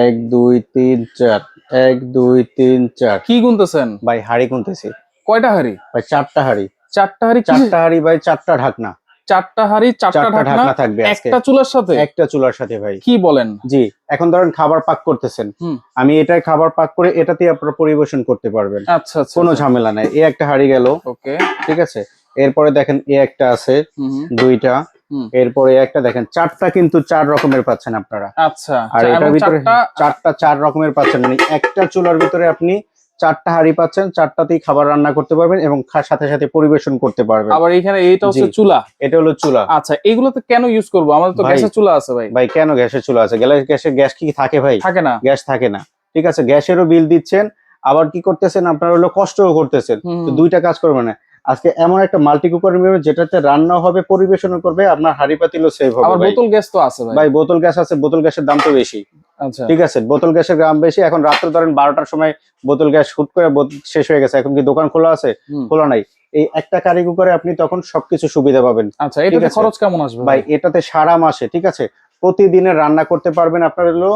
এক দুই তিন চার, এক দুই তিন চার। কি গুনতেছেন ভাই হাড়ি গুনতেছি। কয়টা হাড়ি? ভাই চারটা হাড়ি। চারটা হাড়ি? চারটা হাড়ি ভাই, চারটা ঢাকনা। চারটা হাড়ি, চারটা চারটা ঢাকনা ঢাকনা থাকবে আজকে একটা চুলার সাথে? একটা চুলার সাথে ভাই। কি বলেন? জি। এখন ধরেন খাবার পাক করতেছেন, আমি এটাই খাবার পাক করে এটাতে আপনারা পরিবেশন করতে পারবেন। আচ্ছা আচ্ছা, কোনো ঝামেলা নাই। এই একটা হাড়ি গেল। ওকে, ঠিক আছে। এরপরে দেখেন এ একটা আছে, দুইটা। এরপরে একটা দেখেন চারটা, কিন্তু চার রকমের পাচ্ছেন আপনারা। আচ্ছা, আর এটার ভিতরে চারটা চার রকমের পাচ্ছেন, মানে একটা চুলার ভিতরে আপনি চারটা হাড়ি পাচ্ছেন, চারটাতেই খাবার রান্না করতে পারবেন এবং সাথে সাথে পরিবেশন করতে পারবেন। আবার এখানে এইটা হচ্ছে চুলা। এটা হলো চুলা। আচ্ছা, এগুলোতে কেন ইউজ করবো? আমাদের তো গ্যাসের চুলা আছে ভাই। ভাই কেন গ্যাসের চুলা আছে? গ্যাস কি থাকে ভাই? থাকে না, গ্যাস থাকে না। ঠিক আছে, গ্যাসেরও বিল দিচ্ছেন, আবার কি করতেছেন আপনার হলো কষ্টও করতেছেন। তো দুইটা কাজ করবেন না। আজকে এমন একটা মাল্টি কুকার নিবেন যেটাতে রান্না হবে, পরিবেশনও করবে, আপনার হাড়ি পাতিলও সেভ হবে। আবার বোতল গ্যাস তো আছে ভাই বোতল গ্যাস আছে, বোতল গ্যাসের দাম তো বেশি। আচ্ছা, ঠিক আছে, বোতল গ্যাসের দাম বেশি। এখন রাত্রে ধরেন 12টার সময় বোতল গ্যাস হুট করে শেষ হয়ে গেছে, এখন কি দোকান খোলা আছে? খোলা নাই। এই একটা কারি কুকারে আপনি তখন সবকিছু সুবিধা পাবেন। আচ্ছা, এটাতে খরচ কেমন আসবে ভাই? এটাতে সারা মাসে, ঠিক আছে, প্রতিদিনের রান্না করতে পারবেন। আপনার হলো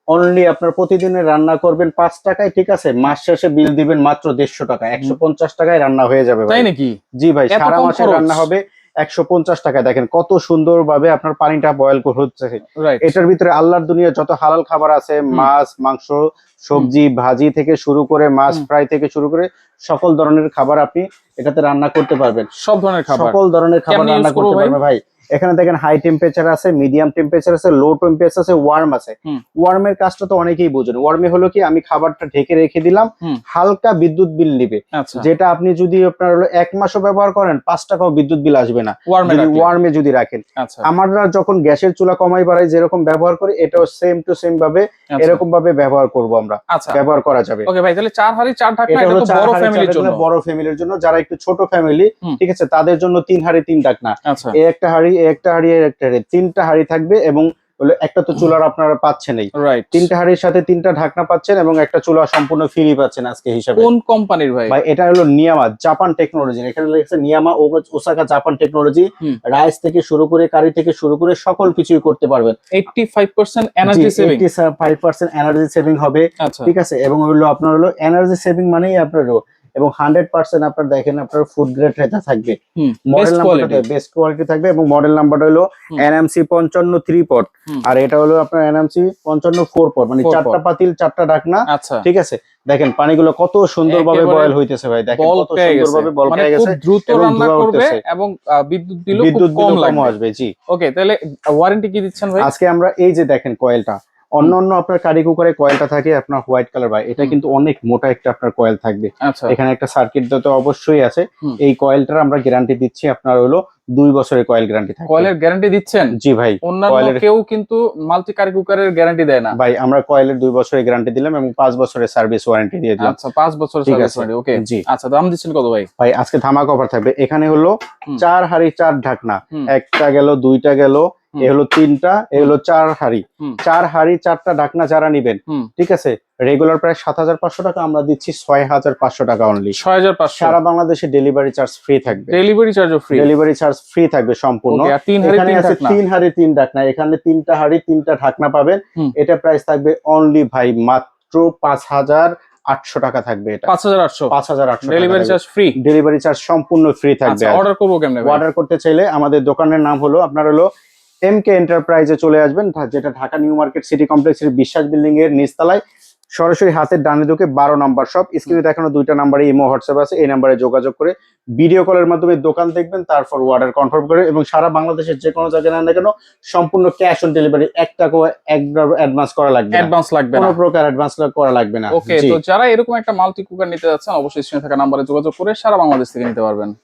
অনলি আপনার প্রতিদিনের রান্না করবেন 5 টাকায়, ঠিক আছে। মাস শেষে বিল দিবেন মাত্র 150 টাকা, 150 টাকায় রান্না হয়ে যাবে। তাই নাকি? জি ভাই, সারা মাসে রান্না হবে 150 টাকায়। দেখেন কত সুন্দর ভাবে আপনার পানিটা বয়েল হচ্ছে। এটার ভিতরে আল্লাহর দুনিয়া যত হালাল খাবার আছে, মাছ, মাংস, সবজি, ভাজি থেকে শুরু করে মাছ ফ্রাই থেকে শুরু করে সকল ধরনের খাবার আপনি এটাতে রান্না করতে পারবেন। সব ধরনের খাবার, সকল ধরনের খাবার রান্না করতে পারবেন ভাই। এখানে দেখেন হাই টেম্পারেচার আছে, মিডিয়াম টেম্পারেচার আছে, লো টেম্পারেচার আছে, ওয়ার্ম আছে। ওয়ার্মের কাজটা তো অনেকেই বোঝেন। ওয়ার্মে হলো কি, আমি খাবারটা ঢেকে রেখে দিলাম, হালকা বিদ্যুৎ বিল নিবে, যেটা আপনি যদি আপনার হলো 1 মাসও ব্যবহার করেন 5 টাকাও বিদ্যুৎ বিল আসবে না যদি ওয়ার্মে যদি রাখেন। আমরা যখন গ্যাসের চুলা কমাই বাড়াই যেরকম ব্যবহার করি, এটাও সেম টু সেম ভাবে এরকম ভাবে ব্যবহার করব আমরা। ব্যবহার করা যাবে। ওকে ভাই, তাহলে 4 হাড়ি 4 ঢাকনা, এটা তো বড় ফ্যামিলির জন্য। বড় ফ্যামিলির জন্য, যারা একটু ছোট ফ্যামিলি, ঠিক আছে, তাদের জন্য 3 হাড়ি 3 ঢাকনা। এই একটা হাড়ি, একটা হাড়ি, একটা হাড়ি, 3টা হাড়ি থাকবে। এবং একটা তো চুলার আপনারা পাচ্ছেনই, 3টা হাড়ির সাথে 3টা ঢাকনা পাচ্ছেন এবং একটা চুলা সম্পূর্ণ ফ্রি পাচ্ছেন আজকে হিসাবে। কোন কোম্পানির ভাই? ভাই এটা হলো নিয়ামা জাপান টেকনোলজি। এখানে লেখা নিয়ামা ওসাকা জাপান টেকনোলজি। রাইস থেকে শুরু করে কারি থেকে শুরু করে সকল কিছুই করতে পারবেন। 85% এনার্জি সেভিং, 85% এনার্জি সেভিং হবে। ঠিক আছে, এবং হলো আপনার হলো এনার্জি সেভিং মানেই আপনার, এবং 100% আপনার দেখেন আপনার ফুড গ্রেড এটা থাকবে। মডেল নাম্বারটা বেস্ট কোয়ালিটি থাকবে এবং মডেল নাম্বারটা হলো NMC 55 3 পট, আর এটা হলো আপনার NMC 55 4 পট, মানে 4টা পাতিল 4টা ঢাকনা। ঠিক আছে, দেখেন পানিগুলো কত সুন্দরভাবে বয়েল হইতেছে ভাই। দেখেন কত সুন্দরভাবে বল পেয়ে গেছে, খুব দ্রুত রান্না করবে এবং বিদ্যুৎ বিলও খুব কম আসবে। জি। ওকে, তাহলে ওয়ারেন্টি কি দিচ্ছেন ভাই? আজকে আমরা এই যে দেখেন কয়েলটা, অন্য আপনার কারি কুকারে কয়েলটা থাকে আপনার হোয়াইট কালার, ভাই এটা কিন্তু অনেক মোটা একটা আপনার কয়েল থাকবে। এখানে একটা সার্কিট তো অবশ্যই আছে। এই কয়েলটার আমরা গ্যারান্টি দিচ্ছি আপনার হলো 2 বছরের কয়েল গ্যারান্টি থাকবে। কয়েলের গ্যারান্টি দিচ্ছেন? জি ভাই। অন্যান্য কেউ কিন্তু মাল্টি কারি কুকারের গ্যারান্টি দেয় না ভাই, আমরা কয়েলের 2 বছরের গ্যারান্টি দিলাম এবং 5 বছরের সার্ভিস ওয়ারেন্টি দিয়ে দিলাম। আচ্ছা, 5 বছরের সার্ভিস ওয়ারেন্টি। ওকে, জি। আচ্ছা, দাম দিচ্ছেন কত ভাই? ভাই আজকে ধামাকা অফার থাকবে। এখানে হলো 4 হাড়ি 4 ঢাকনা, একটা গেল, দুইটা গেল, এ হলো 3টা, এ হলো 4 হাড়ি। 4 হাড়ি 4টা ঢাকনা যারা নিবেন, ঠিক আছে, রেগুলার প্রাইস 7500 টাকা, আমরা দিচ্ছি 6500 টাকা অনলি। 6500। সারা বাংলাদেশে ডেলিভারি চার্জ ফ্রি থাকবে। ডেলিভারি চার্জও ফ্রি? ডেলিভারি চার্জ ফ্রি থাকবে সম্পূর্ণ। এখানে আছে 3 হাড়ি 3 ঢাকনা, এখানে 3টা হাড়ি 3টা ঢাকনা পাবেন। এটা প্রাইস থাকবে অনলি ভাই মাত্র 5800 টাকা থাকবে। এটা 5800 delivery charge free? Delivery charge সম্পূর্ণ ফ্রি থাকবে। অর্ডার করবো কেমনে? অর্ডার করতে চাইলে আমাদের দোকানের নাম হলো আপনার হলো MK এন্টারপ্রাইজে চলে আসবেন, যেটা ঢাকা নিউ মার্কেট সিটি কমপ্লেক্সের বিশ্বাস বিল্ডিং এর নিচতলায়, সরাসরি হাতের ডানে ঢুকে 12 নম্বর শপ। স্ক্রিনে দেখানো 2টা নাম্বারে ইমো হোয়াটসঅ্যাপ আছে, এই নাম্বারে যোগাযোগ করে ভিডিও কলের মাধ্যমে দোকান দেখবেন, তারপর অর্ডার কনফার্ম করে, এবং সারা বাংলাদেশের যে কোনো জায়গায় না কেন সম্পূর্ণ ক্যাশ অন ডেলিভারি। 1 টাকাও একবার অ্যাডভান্স করা লাগবে না। অ্যাডভান্স লাগবে না, কোনো প্রকার অ্যাডভান্স করা লাগবে না। ওকে, তো যারা এরকম একটা মাল্টি কুকার নিতে যাচ্ছেন অবশ্যই স্ক্রিনে থাকা নাম্বারে যোগাযোগ করে সারা বাংলাদেশ থেকে নিতে পারবেন।